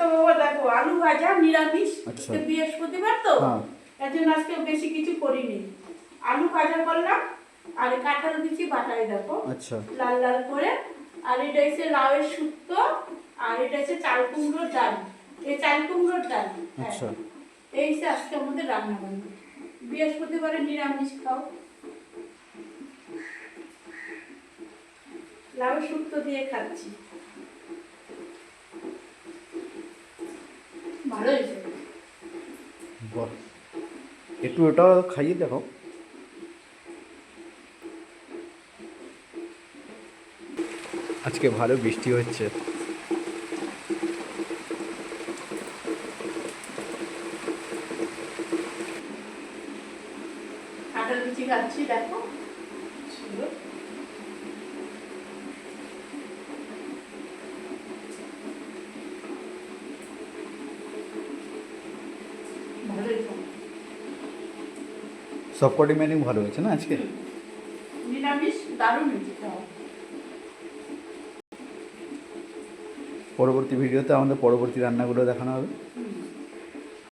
আজকে বাবা দেখো আলু ভাজা নিরামিষ, আচ্ছা। বৃহস্পতিবার তো হ্যাঁ। এর জন্য আজকে বেশি কিছু করিনি। আলু ভাজা করলাম আর কাঁঠাল বিচি বাটাই দেখো আচ্ছা। লাল লাল করে। আর এটা হচ্ছে লাউয়ের শুক্তো, আর এটা হচ্ছে চাল কুমড়োর ডাল। এই চাল কুমড়োর ডাল, হ্যাঁ, আচ্ছা। এই হচ্ছে আজকে আমাদের রান্না বান্না। বৃহস্পতিবারে নিরামিষ খাও। লাউয়ের শুক্তো দিয়ে খাচ্ছি, ভালো হয়েছে। বাহ, একটু ওটা খাইয়ে দেখো। আজকে ভালো বৃষ্টি হচ্ছে। কাঁঠাল বিচি খাচ্ছি দেখো, সুন্দর। ভালো হয়েছে। সবকটি মেনু ভালো হয়েছে না আজকে। নিরামিষ দারুণ হয়েছে খাওয়া। পরবর্তী ভিডিওতে আমাদের পরবর্তী রান্নাগুলো দেখানো হবে।